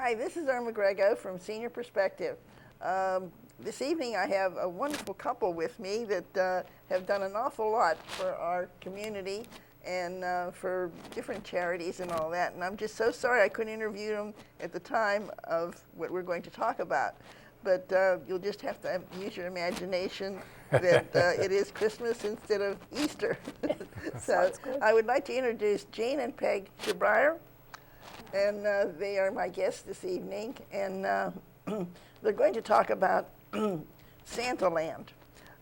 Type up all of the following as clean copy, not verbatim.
Hi, this is Erma Grego from Senior Perspective. This evening I have a wonderful couple with me that have done an awful lot for our community and for different charities and all that. And I'm just so sorry I couldn't interview them at the time of what we're going to talk about. But you'll just have to use your imagination that it is Christmas instead of Easter. So I would like to introduce Gene and Peg Chabrier. And they are my guests this evening, and they're going to talk about Santaland.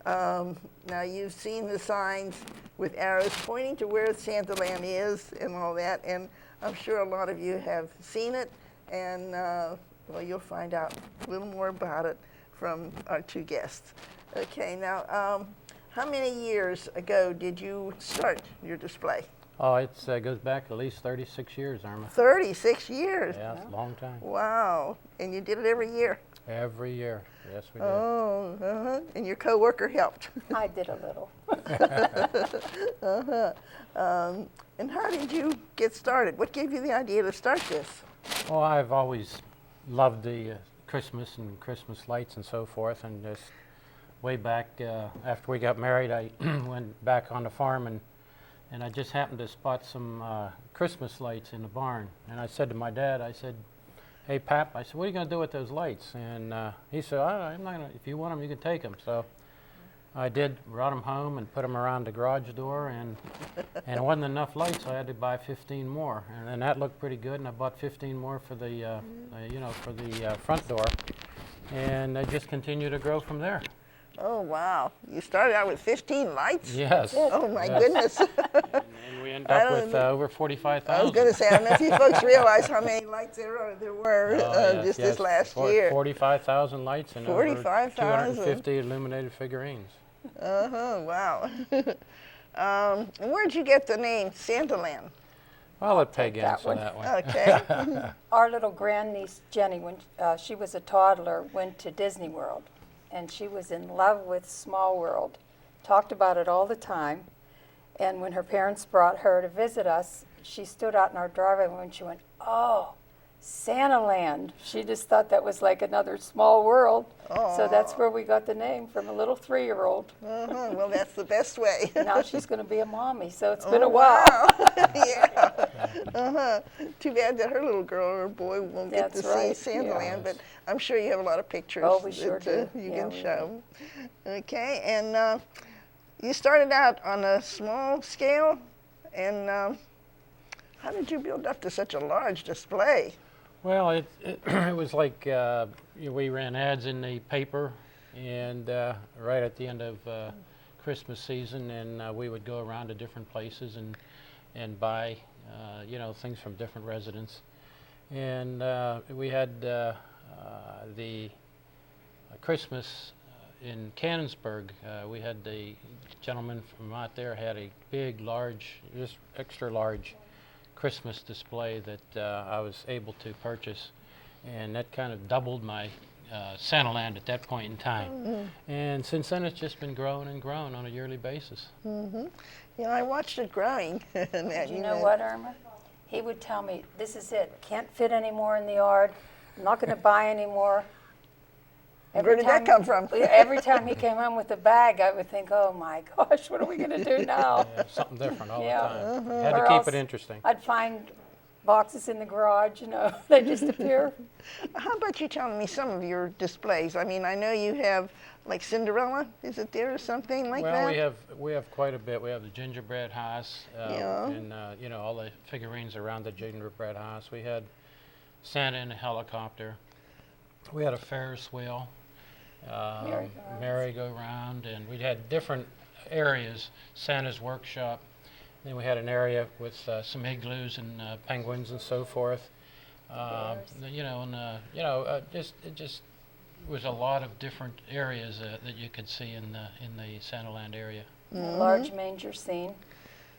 Now you've seen the signs with arrows pointing to where Santaland is and all that, and I'm sure a lot of you have seen it, and well, you'll find out a little more about it from our two guests. Okay, now how many years ago did you start your display? Oh, it goes back at least 36 years, Erma. 36 years? Yeah, it's a long time. Wow. And you did it every year? Every year, yes we did. Oh, and your coworker helped? I did a little. And how did you get started? What gave you the idea to start this? Well, I've always loved the Christmas and Christmas lights and so forth, and just way back after we got married, I went back on the farm and I just happened to spot some Christmas lights in the barn. And I said to my dad, I said, "Hey, Pap," I said, "what are you going to do with those lights?" And he said, "I'm not gonna, if you want them, you can take them." So I did, brought them home and put them around the garage door, and it wasn't enough lights, so I had to buy 15 more. And then that looked pretty good, and I bought 15 more for the, for the front door. And they just continued to grow from there. Oh, wow. You started out with 15 lights? Yes. Oh, my goodness. And we ended up with over 45,000. I was going to say, I don't know if you folks realize how many lights there were just this last year. 45,000 lights and 45,000. over 250 illuminated figurines. Wow. And where'd you get the name Santaland? I'll let Peg answer that one. Okay. Our little grandniece, Jenny, when she was a toddler, went to Disney World. And she was in love with Small World, talked about it all the time. And when her parents brought her to visit us, she stood out in our driveway and she went, "Oh, Santaland." She just thought that was like another small world. Oh. So that's where we got the name, from a little 3-year-old. Well, that's the best way. Now she's going to be a mommy, so it's been a while. Wow. Yeah. Too bad that her little girl or boy won't get to see Santaland, Yeah. but I'm sure you have a lot of pictures Oh, we sure that do. you Yeah, can we show. Okay, and you started out on a small scale, and how did you build up to such a large display? Well, it was like we ran ads in the paper, and right at the end of Christmas season, and we would go around to different places and buy things from different residents. And we had the Christmas in Canonsburg. We had the gentleman from out there had a big, large, just extra large Christmas display that I was able to purchase, and that kind of doubled my Santaland at that point in time. Mm-hmm. And since then it's just been growing and growing on a yearly basis. Mm-hmm. Yeah, I watched it growing. You know what, Erma? He would tell me, "This is it. Can't fit any more in the yard. I'm not going to buy any more." Where did that come from? Every time he came home with a bag, I would think, "Oh my gosh, what are we going to do now?" Yeah, something different all the Yeah. time. Had Or to keep else it interesting. I'd find boxes in the garage, they just appear. How about you telling me some of your displays? I mean, I know you have like Cinderella. Is it there or something like that? Well, we have quite a bit. We have the gingerbread house, and all the figurines around the gingerbread house. We had Santa in a helicopter. We had a Ferris wheel, merry-go-round, and we had different areas. Santa's workshop. Then we had an area with some igloos and penguins and so forth. It just was a lot of different areas that you could see in the Santaland area. The large manger scene.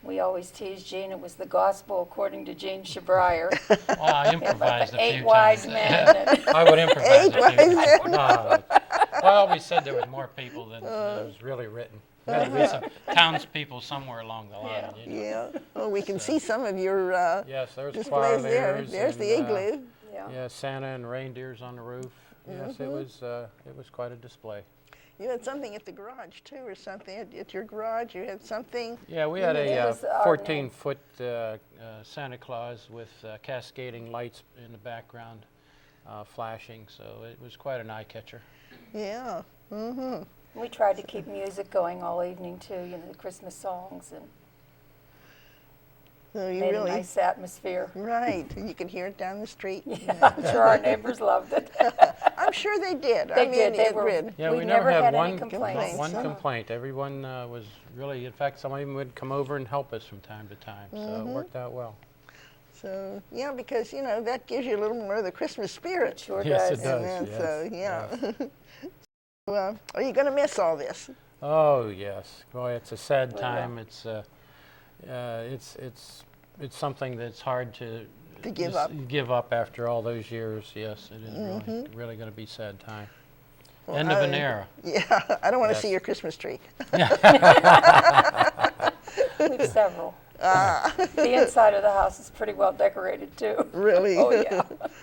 We always tease Gene, it was the gospel according to Gene Chabrier. Well, I improvised a few 8 wise times. men. I would improvise 8 a few wise times. men. No, I always said there was more people than was really written. Got to be some townspeople somewhere along the line. You know? Yeah. Oh, we can see some of your Yes, there's displays there. choir There's the igloo. Yeah. Yeah, Santa and reindeers on the roof. Yes, it was quite a display. You had something at the garage too, or something at your garage. You had something. Yeah, we had It a was our name. 14-foot Santa Claus with cascading lights in the background flashing, so it was quite an eye catcher. Yeah. We tried to keep music going all evening too, you know, the Christmas songs, and So you made really a nice atmosphere. right. And you could hear it down the street. Yeah, I'm sure our neighbors loved it. I'm sure they did. They I mean, did. They it were. did. Yeah, We we never never had had any one complaints. one So- complaint. Everyone was really, in fact, some even would come over and help us from time to time, so it worked out well. So yeah, because you know that gives you a little more of the Christmas It spirit. sure Yes, does. it does. And then, yes, so yeah. yes. Well, are you going to miss all this? Oh yes, boy, it's a sad Well, time. It's something that's hard to give just up. Give up after all those years. Yes, it is really going to be a sad time. Well, End of an era. Yeah, I don't want to Yes. see your Christmas tree. We have several. The inside of the house is pretty well decorated too. Really? Oh yeah.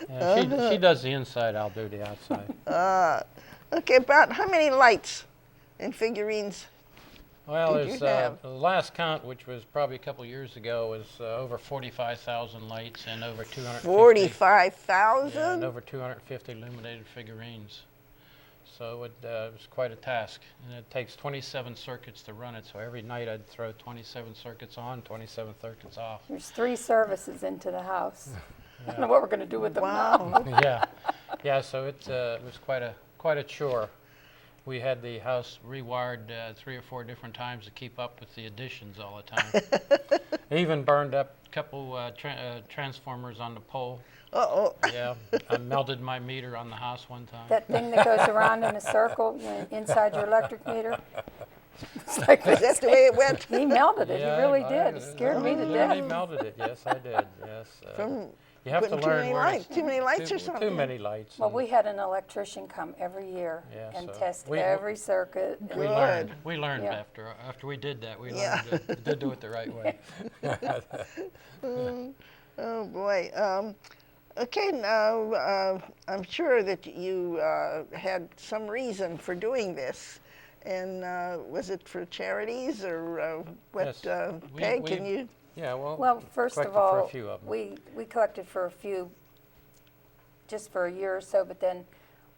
Yeah, she does the inside. I'll do the outside. Okay, about how many lights and figurines? Well, Did you there's have? the last count, which was probably a couple years ago, was over 45,000 lights and over 250. 45,000. Yeah, and over 250 illuminated figurines. So it was quite a task, and it takes 27 circuits to run it. So every night I'd throw 27 circuits on, 27 circuits off. There's 3 services into the house. I don't know what we're going to do with them now. Wow. Yeah. So it was quite a chore. We had the house rewired 3 or 4 different times to keep up with the additions all the time. Even burned up a couple transformers on the pole. Uh-oh. Yeah, I melted my meter on the house one time. That thing that goes around in a circle, you know, inside your electric meter. It's like Is that the way it went? he melted it. Yeah, he really I- did. It scared me to Really death. melted it. Yes, I did. Yes. From You have to putting too learn many where lights, to- too many lights or too something. many lights. Well, and we had an electrician come every year Yeah, and so test we- every circuit. and- we Good. learned. We learned Yeah. after we did that. We Yeah. learned to do it the right way. Oh boy. Okay, now I'm sure that you had some reason for doing this, and was it for charities or what? Yes, Peg, we- can you? Yeah. Well, first of collected for a all, few of them. we collected for a few, just for a year or so, but then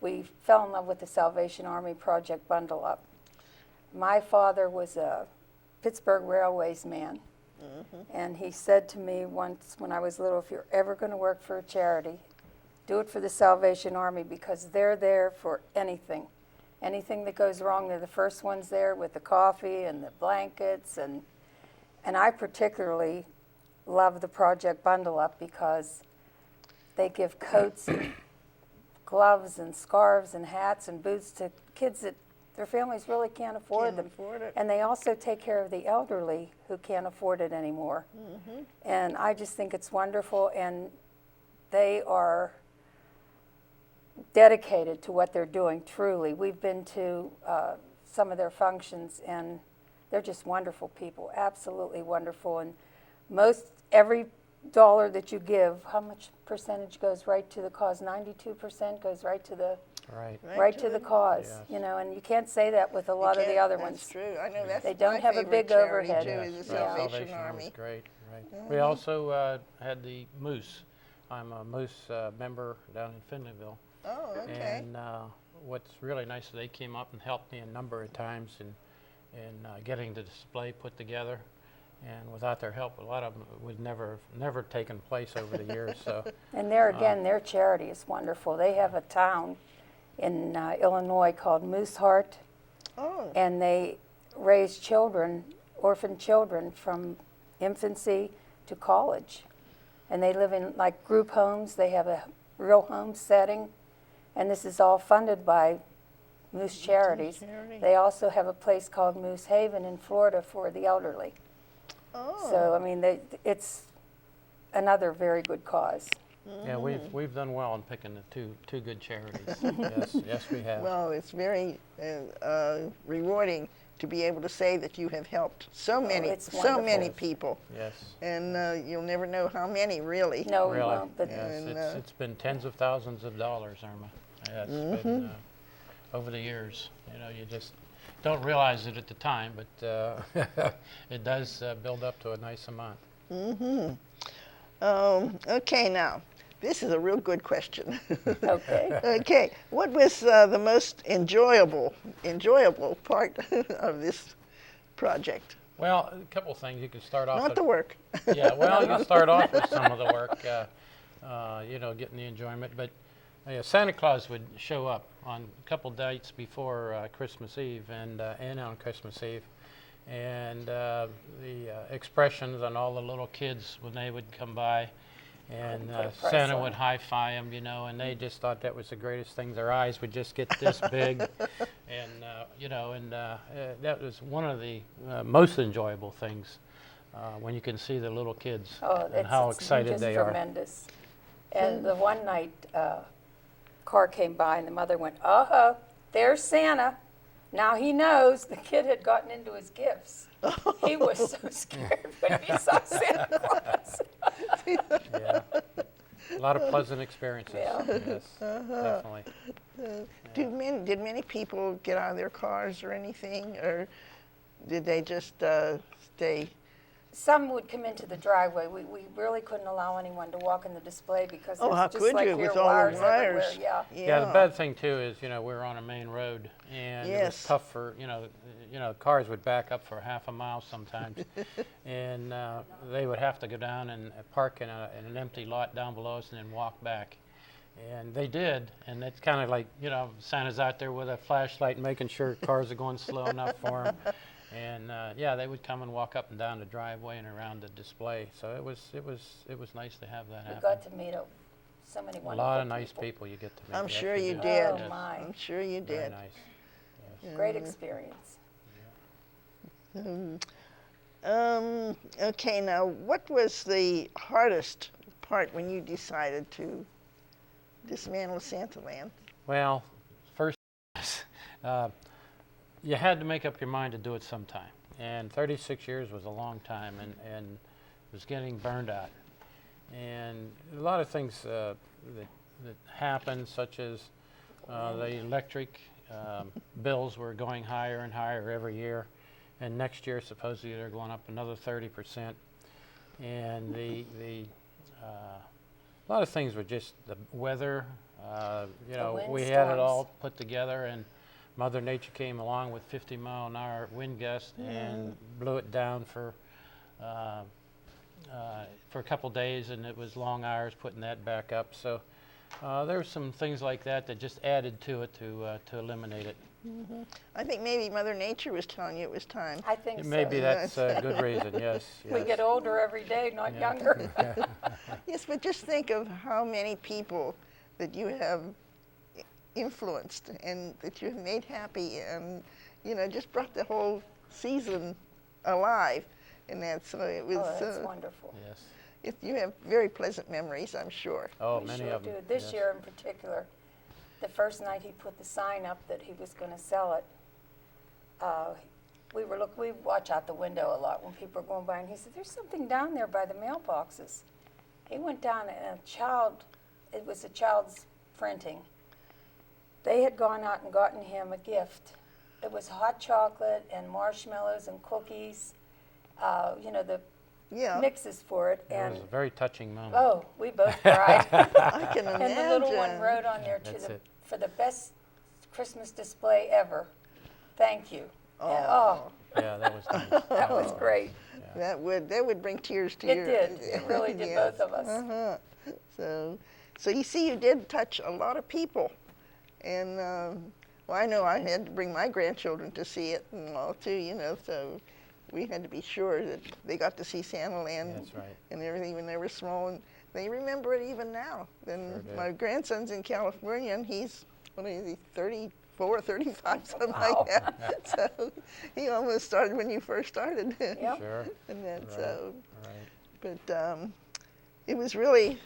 we fell in love with the Salvation Army Project Bundle Up. My father was a Pittsburgh Railways man, and he said to me once when I was little, if you're ever going to work for a charity, do it for the Salvation Army because they're there for anything. Anything that goes wrong, they're the first ones there with the coffee and the blankets, and I particularly love the Project Bundle Up because they give coats and gloves and scarves and hats and boots to kids that their families really can't afford Can't them. afford it. And they also take care of the elderly who can't afford it anymore. And I just think it's wonderful, and they are dedicated to what they're doing, truly. We've been to some of their functions, and they're just wonderful people, absolutely wonderful. And every dollar that you give, how much percentage goes right to the cause? 92% goes right to the Right. to the cause, Yes. you know, and you can't say that with a You lot of the can't- other that's ones. true. I know that's They don't my have a favorite big charity, overhead. too, Yes, is the yeah. Salvation Army's Army. great. Right. We also had the Moose. I'm a Moose member down in Finleyville. Oh, okay. And what's really nice is they came up and helped me a number of times in getting the display put together. And without their help, a lot of them would never taken place over the years. So And there again, their charity is wonderful. They have a town in Illinois called Mooseheart, Oh, and they raise children, orphan children, from infancy to college. And they live in like group homes. They have a real home setting, and this is all funded by Moose Charities. Charity. They also have a place called Moose Haven in Florida for the elderly. oh. So I mean, it's another very good cause. yeah, we've done well in picking the two good charities. Yes, we have. Well, it's very rewarding to be able to say that you have helped so many it's many wonderful. people, Yes. and you'll never know how many really. No, we Really. won't. But Yes, And, it's been tens of thousands of dollars, Irma. Yeah, it's been over the years. You know, you just don't realize it at the time, but it does build up to a nice amount. Okay, now this is a real good question. okay. Okay, what was the most enjoyable part of this project? Well, a couple things. You can start off Not with, the work. yeah, well, you can start off with some of the work, you know, getting the enjoyment. But Santa Claus would show up on a couple dates before Christmas Eve and on Christmas Eve. And the expressions on all the little kids when they would come by, and Couldn't put a price Santa on would it. high-five them, you know, and they just thought that was the greatest thing. Their eyes would just get this big, and you know, and that was one of the most enjoyable things when you can see the little kids Oh, and how it's excited just they are. tremendous. And the one night, car came by, and the mother went, "Uh-huh, there's Santa. Now he knows." The kid had gotten into his gifts. He was so scared when he saw Santa Claus. Yeah, a lot of pleasant experiences. Yeah. Yes, definitely. Did many people get out of their cars or anything, or did they just stay? Some would come into the driveway. We really couldn't allow anyone to walk in the display because Oh, there's how just could like you here with all the wires everywhere. wires? Yeah. Yeah, the bad thing too is, you know, we're on a main road, and it was Yes. tough for, you know, cars would back up for half a mile sometimes, and they would have to go down and park in an empty lot down below us and then walk back. And they did, and it's kind of like, you know, Santa's out there with a flashlight making sure cars are going slow enough for him. And yeah, they would come and walk up and down the driveway and around the display. So it was nice to have that We happen. got to meet so many A wonderful lot of nice people. people you get to meet. I'm Yes, sure you do. did. Oh, Yes, my. I'm sure you very did. nice. Yes. Great experience. Okay, now what was the hardest part when you decided to dismantle Santaland? Well, first, you had to make up your mind to do it sometime. And 36 years was a long time, and it was getting burned out. And a lot of things that happened, such as the electric bills were going higher and higher every year. And next year, supposedly, they're going up another 30%. And a lot of things were just the weather. You know, we had it all put together, and Mother Nature came along with 50-mile-an-hour wind gusts and blew it down for a couple days, and it was long hours putting that back up. So there were some things like that that just added to it to eliminate it. I think maybe Mother Nature was telling you it was time. I think so. Maybe that's a good reason. Yes. We yes. get older every day, not younger. Yes, but just think of how many people that you have influenced and that you have made happy, and you know, just brought the whole season alive. And that's it was. Oh, that's wonderful. Yes. You have very pleasant memories, I'm sure. Oh, We many sure of them. do. This yes. year in particular, the first night he put the sign up that he was going to sell it, we watch out the window a lot when people are going by, and he said, "There's something down there by the mailboxes." He went down, and it was a child's printing. They had gone out and gotten him a gift. It was hot chocolate and marshmallows and cookies, you know, the Yeah, mixes for it. It And was a very touching moment. oh, we both cried. I can imagine. And the little one wrote on there That's it. for the best Christmas display ever. Thank you. And, oh, Yeah, that was nice. that was great. That would bring tears to It your. did. It really did, Yes. both of us. Uh-huh. So you see, you did touch a lot of people, and well, I know I had to bring my grandchildren to see it and all too. You know, so we had to be sure that they got to see Santaland That's right. and everything when they were small, and they remember it even now. Then Sure do. my grandson's in California, and he's what is he, 34, 35, something Wow. like that. So he almost started when you first started. Yep. Sure. And then Right. so, Right. but it was really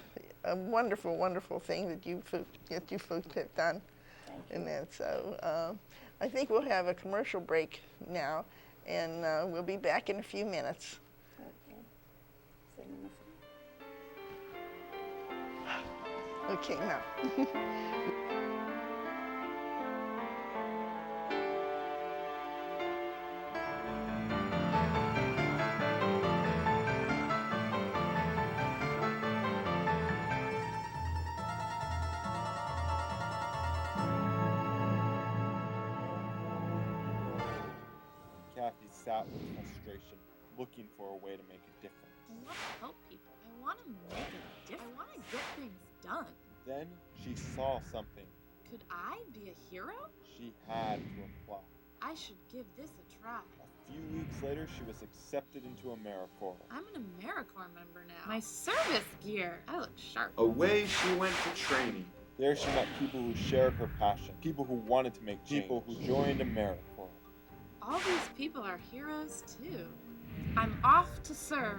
a wonderful, wonderful thing that you folks have done. Thank you. And that so, I think we'll have a commercial break now, and we'll be back in a few minutes. Okay. Sit in the Okay, now. Kathy sat with frustration, looking for a way to make a difference. I want to help people. I want to make a difference. I want to get things done. Then she saw something. Could I be a hero? She had to apply. I should give this a try. A few weeks later, she was accepted into AmeriCorps. I'm an AmeriCorps member now. My service gear. I look sharp. Away she went for training. There she met people who shared her passion, people who wanted to make change, people who joined AmeriCorps. All these people are heroes too. I'm off to serve.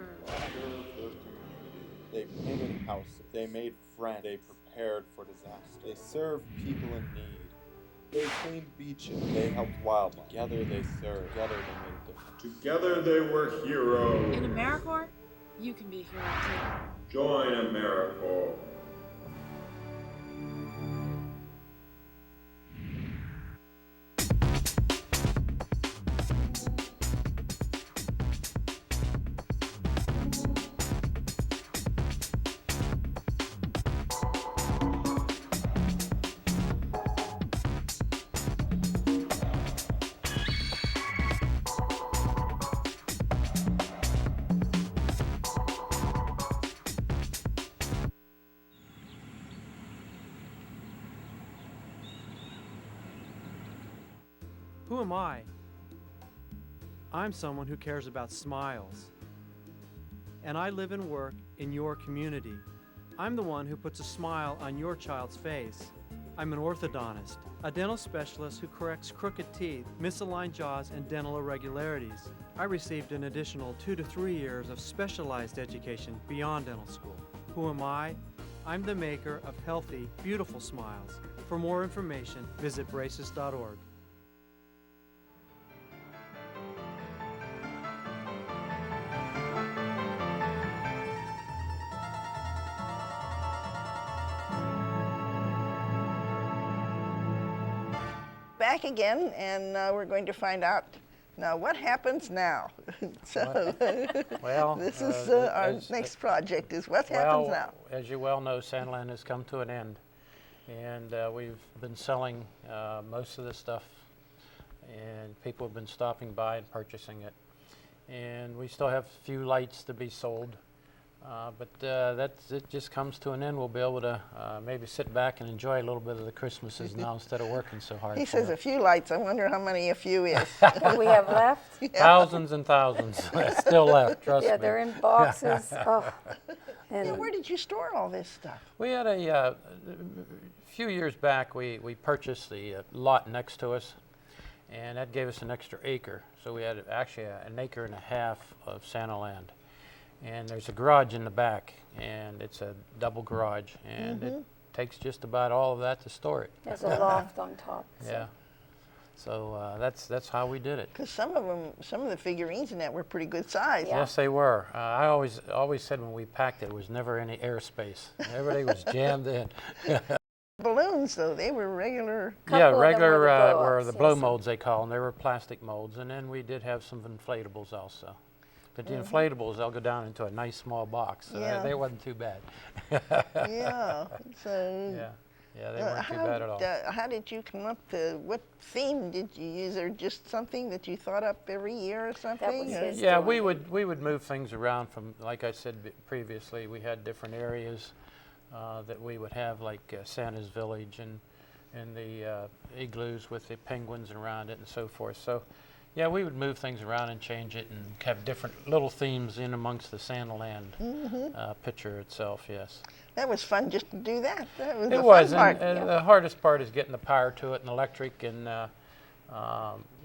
They painted houses. They made friends. They prepared for disaster. They served people in need. They cleaned beaches. They helped wildlife. Together they served. Together they made a difference. Together they were heroes. In AmeriCorps, you can be a hero too. Join AmeriCorps. Who am I? I'm someone who cares about smiles. And I live and work in your community. I'm the one who puts a smile on your child's face. I'm an orthodontist, a dental specialist who corrects crooked teeth, misaligned jaws, and dental irregularities. I received an additional 2 to 3 years of specialized education beyond dental school. Who am I? I'm the maker of healthy, beautiful smiles. For more information, visit braces.org. Back again, and we're going to find out now what happens now. So Well, this is our as- next project is what happens well, now. as you well know, Santaland has come to an end, and we've been selling most of the stuff, and people have been stopping by and purchasing it. And we still have a few lights to be sold, but it just comes to an end. We'll be able to maybe sit back and enjoy a little bit of the Christmases now instead of working so hard. He for says it. a few lights. I wonder how many a few is. What we have left? Thousands and thousands still left, trust Yeah, me. they're in boxes. Oh. Now, And where did you store all this stuff? We had a few years back, we purchased the lot next to us, and that gave us an extra acre. So we had actually an acre and a half of Santaland. And there's a garage in the back, and it's a double garage, and it takes just about all of that to store it. there's a loft on top. so- Yeah. So that's how we did it. Because some of the figurines in that were pretty good size. Yeah. Yes, they were. I always said when we packed it, there was never any airspace. Everything was jammed in. Balloons, though, they were regular. Couple Yeah, of them regular were the were blow-ups, the blow yes. molds they call them. They were plastic molds, and then we did have some inflatables also. But the inflatables, they'll go down into a nice small box. So Yeah. they wasn't too bad. Yeah. So. Yeah, they weren't too bad at all. How did you come up to, what theme did you use, or just something that you thought up every year or something? was or- his- Yeah, doing we would move things around from, like I said previously, we had different areas that we would have, like Santa's Village and the igloos with the penguins around it and so forth. So, yeah, we would move things around and change it and have different little themes in amongst the Santaland picture itself, yes. That was fun just to do that. That was the It fun was, part. and the hardest part is getting the power to it and electric, and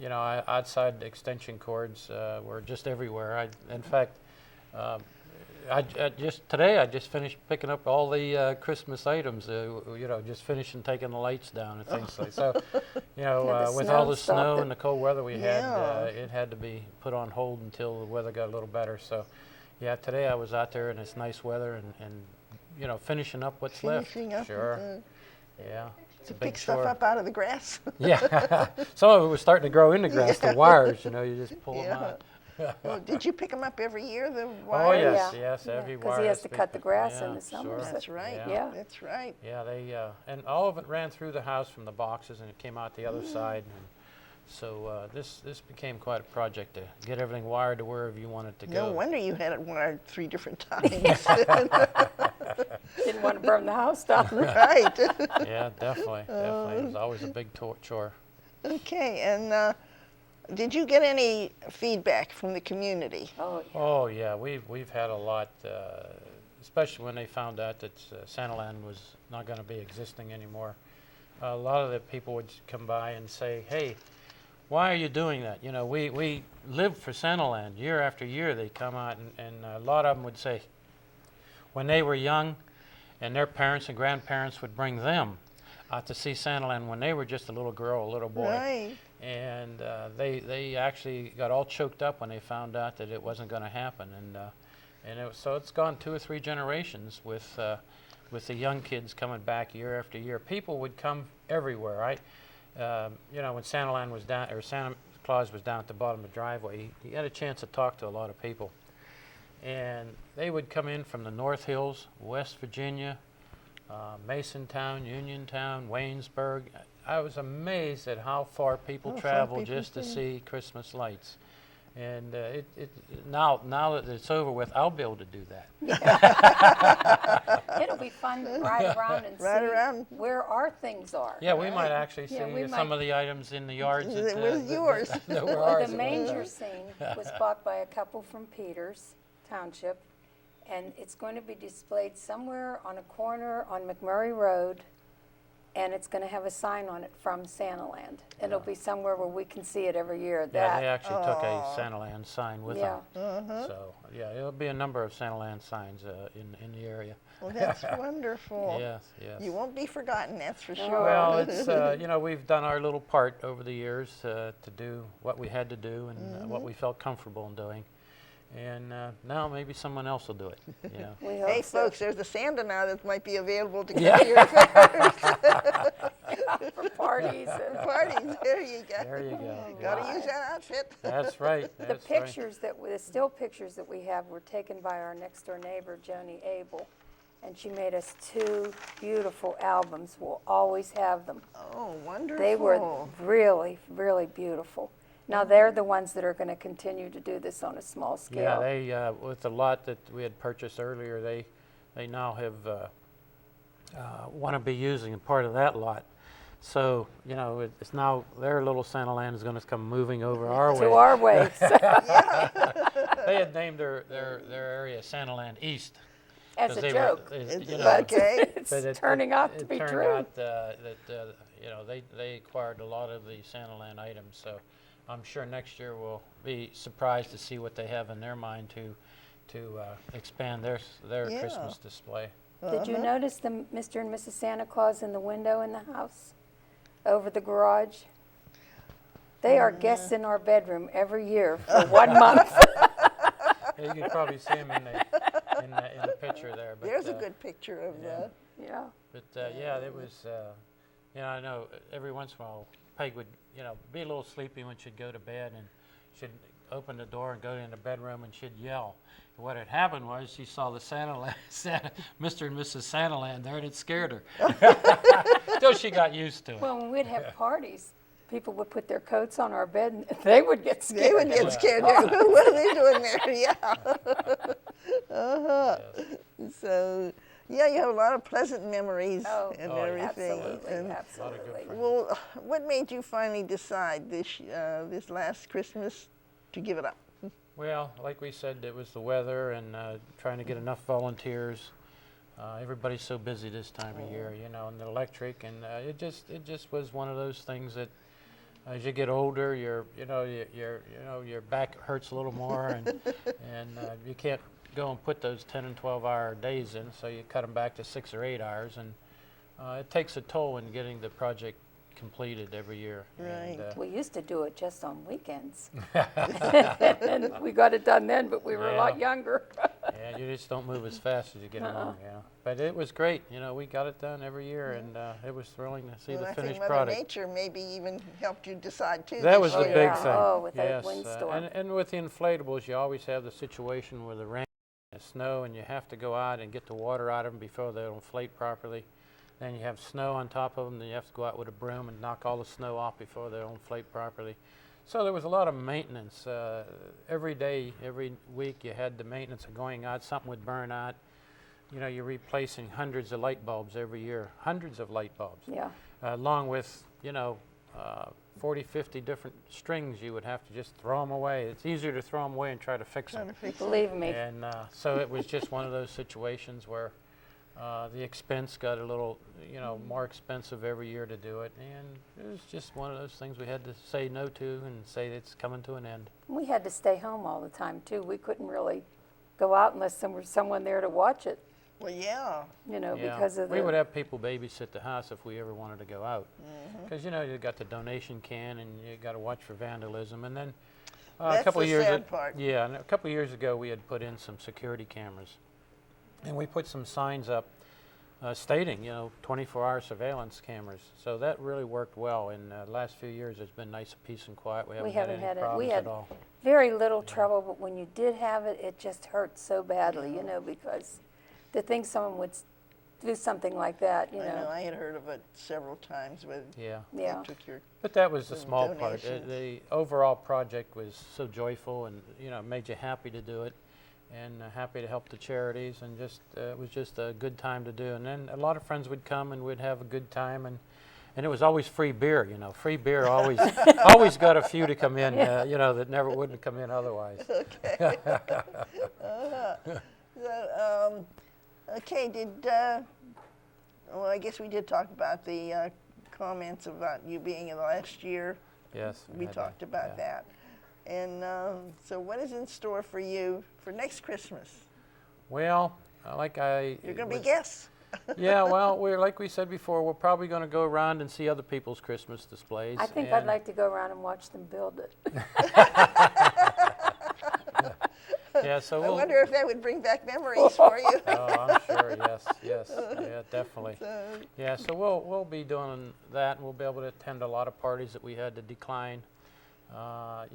you know, outside extension cords were just everywhere. In fact, I just finished picking up all the Christmas items. Just finishing taking the lights down and things like so. Yeah, the With snow all the stopped snow it. and the cold weather we had, Yeah. it had to be put on hold until the weather got a little better. So, yeah, today I was out there and it's nice weather and finishing up what's Finishing left. up, Sure. Yeah. It's a big Pick stuff chore. up out of the grass. Yeah. Some of it was starting to grow in the grass. The wires, you just pull them Yeah. out. Well, did you pick them up every year, the Oh wires? yes, Yeah. yes, Yeah, every 'cause wire. he has to be cut the grass in yeah, the summer, Sure. so- That's right. Yeah. That's right. Yeah, and all of it ran through the house from the boxes, and it came out the other side. And so this became quite a project to get everything wired to wherever you wanted to No go. wonder you had it wired 3 different times. Didn't want to burn the house down. Right. Yeah, definitely, definitely. It was always a big chore. Okay, and did you get any feedback from the community? Oh, yeah. Oh yeah, we've had a lot, especially when they found out that Santaland was not going to be existing anymore. A lot of the people would come by and say, "Hey, why are you doing that? We live for Santaland year after year." They come out and a lot of them would say, when they were young, and their parents and grandparents would bring them out to see Santaland when they were just a little girl, a little boy. Right. And they actually got all choked up when they found out that it wasn't going to happen, so it's gone 2 or 3 generations with the young kids coming back year after year. People would come everywhere, right? When Santaland was down, or Santa Claus was down at the bottom of the driveway, he had a chance to talk to a lot of people, and they would come in from the North Hills, West Virginia, Masontown, Uniontown, Waynesburg. I was amazed at how far people Oh, far travel people just to do. see Christmas lights. And now that it's over with, I'll be able to do that. It'll be fun to ride around and Ride see around. where our things are. Yeah, we might actually see Yeah, we some might. of the items in the yards That was yours. that were Well, ours. the manger scene was bought by a couple from Peters Township, and it's going to be displayed somewhere on a corner on McMurray Road, and it's going to have a sign on it from Santaland. It'll be somewhere where we can see it every year. Yeah, they That, actually took a Santaland sign with Yeah. them. So, yeah, there'll be a number of Santaland signs in the area. Well, that's wonderful. Yes, yes. You won't be forgotten, that's for No. sure. Well, it's, we've done our little part over the years to do what we had to do and what we felt comfortable in doing. And now maybe someone else will do it. Yeah. we hope Hey, so. folks, there's a Santa now that might be available to Yeah. carry your For parties. And parties. There you go. There you go. Gotta Wow. use that outfit. That's right. the That's right. pictures the still pictures that we have were taken by our next door neighbor, Joni Abel. And she made us 2 beautiful albums. We'll always have them. Oh, wonderful. They were really, really beautiful. Now they're the ones that are going to continue to do this on a small scale. Yeah, they with the lot that we had purchased earlier, they now have want to be using a part of that lot. So it's now their little Santaland is going to come moving over our way. To our way. They had named their area Santaland East. As 'cause a they joke. Were, But okay. It's but turning out to be turned true. out that they acquired a lot of the Santaland items. So I'm sure next year we'll be surprised to see what they have in their mind to expand their Yeah. Christmas display. Did you notice the Mr. and Mrs. Santa Claus in the window in the house over the garage? They are guests in our bedroom every year for 1 month. Yeah, you can probably see them in the picture there. But, There's a good picture of yeah. Yeah. But yeah, it was. I know every once in a while Peg would be a little sleepy when she'd go to bed, and she'd open the door and go in the bedroom and she'd yell. And what had happened was she saw the Mr. and Mrs. Santaland there, and it scared her. Till she got used to it. Well, when we'd have parties, people would put their coats on our bed and they would get scared. They would get scared. What are they doing there? Yeah. Yes. So, yeah, you have a lot of pleasant memories Oh, and Oh, yeah. everything. Absolutely, And, absolutely. well, what made you finally decide this last Christmas to give it up? Well, like we said, it was the weather and trying to get enough volunteers. Everybody's so busy this time of year, and the electric, and it just was one of those things that as you get older, your back hurts a little more, and you can't go and put those 10 and 12-hour days in, so you cut them back to 6 or 8 hours, and it takes a toll in getting the project completed every year. Right. We used to do it just on weekends. And we got it done then, but we were a lot Yeah. younger. Yeah, you just don't move as fast as you get along, But it was great, we got it done every year, and it was thrilling to see Well, the I think finished Mother product. Nature maybe even helped you decide too. That this was the year. big yeah. thing. Oh, with that yes, windstorm. and with the inflatables, you always have the situation where the rain and the snow, and you have to go out and get the water out of them before they'll inflate properly. Then you have snow on top of them, then you have to go out with a broom and knock all the snow off before they'll inflate properly. So there was a lot of maintenance. Every day, every week, you had the maintenance of going out, something would burn out. You're replacing hundreds of light bulbs every year, hundreds of light bulbs. Yeah. Along with, 40, 50 different strings, you would have to just throw them away. It's easier to throw them away and try to fix Trying them. to fix it. Believe me. And so it was just one of those situations where the expense got a little, more expensive every year to do it. And it was just one of those things we had to say no to and say it's coming to an end. We had to stay home all the time, too. We couldn't really go out unless there was someone there to watch it, Well, yeah. because of the... We would have people babysit the house if we ever wanted to go out. Because, you got the donation can and you got to watch for vandalism. And then a That's couple the of years sad part. Yeah, and a couple of years ago we had put in some security cameras. And we put some signs up stating, 24-hour surveillance cameras. So that really worked well. In the last few years, it's been nice, peace and quiet. We haven't had any problems we had at all. very little trouble, but when you did have it, it just hurt so badly, because to think someone would do something like that, I know. I had heard of it several times with Yeah. Yeah. they took your But that was the Little small part. donations. The overall project was so joyful and, made you happy to do it and happy to help the charities, and just it was just a good time to do. And then a lot of friends would come and we'd have a good time, and it was always free beer, Free beer always always got a few to come in, that never wouldn't come in otherwise. Okay. So, okay, well, I guess we did talk about the comments about you being in the last year. Yes. We had talked that, about yeah. that. And so what is in store for you for next Christmas? Well, like I... You're going to be was- guests. Yeah, well, like we said before, we're probably going to go around and see other people's Christmas displays. I think I'd and- like to go around and watch them build it. Yeah, so I we'll... wonder if that would bring back memories for you. Oh, I'm sure, yes, yeah, definitely. So, Yeah, so we'll be doing that, and we'll be able to attend a lot of parties that we had to decline, and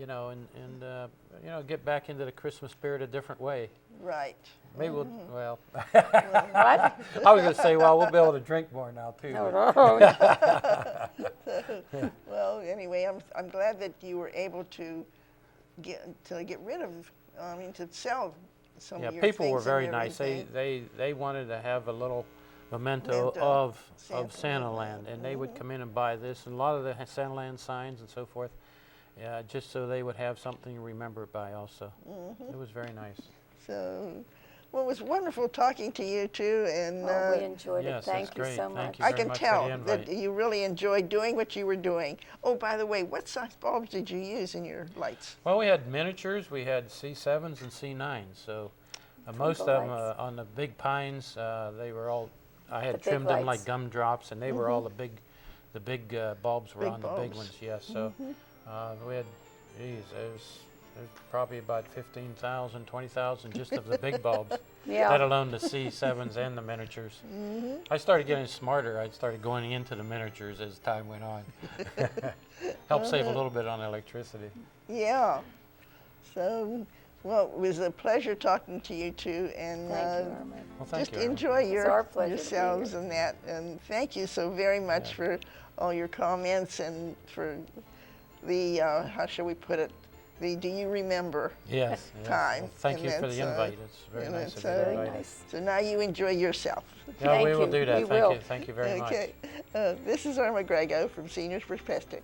get back into the Christmas spirit a different way. right. Maybe we'll, well, What? I was going to say, well, we'll be able to drink more now, too. No, but- no. Well, anyway, I'm glad that you were able to get rid of, to sell some Yeah, of your people were things and very nice. everything. They wanted to have a little memento Memento. of Santaland. Santaland, and they would come in and buy this, and a lot of the Santaland signs and so forth, just so they would have something to remember it by also. It was very nice. So, well, it was wonderful talking to you too, and Oh, we enjoyed it. Yes, Thank that's you great. so Thank much. you I very can much for tell the that invite. you really enjoyed doing what you were doing. Oh, by the way, what size bulbs did you use in your lights? Well, we had miniatures. We had C7s and C9s. So most of them lights. on the big pines, they were all. I The had big trimmed them like lights. gumdrops, and they were all the big bulbs were Big on the big bulbs. ones. Yes. So we had, there's probably about 15,000, 20,000 just of the big bulbs. Yeah. Let alone the C7s and the miniatures. I started getting smarter. I started going into the miniatures as time went on. Helped save a little bit on electricity. Yeah. So, well, it was a pleasure talking to you two, and Thank you, Erma. Well, thank just you. Erma. enjoy our pleasure to be yourselves here. and that. And thank you so very much for all your comments and for the, how shall we put it, the do you remember Yes. yes. time. Well, thank And you for that's, the invite. It's very and nice it's, of you to Very invite us. nice. So now you enjoy yourself. Yeah, we Thank will you. do that. We will. Thank you very much. Okay. This is Erma Grego from Seniors Perspective.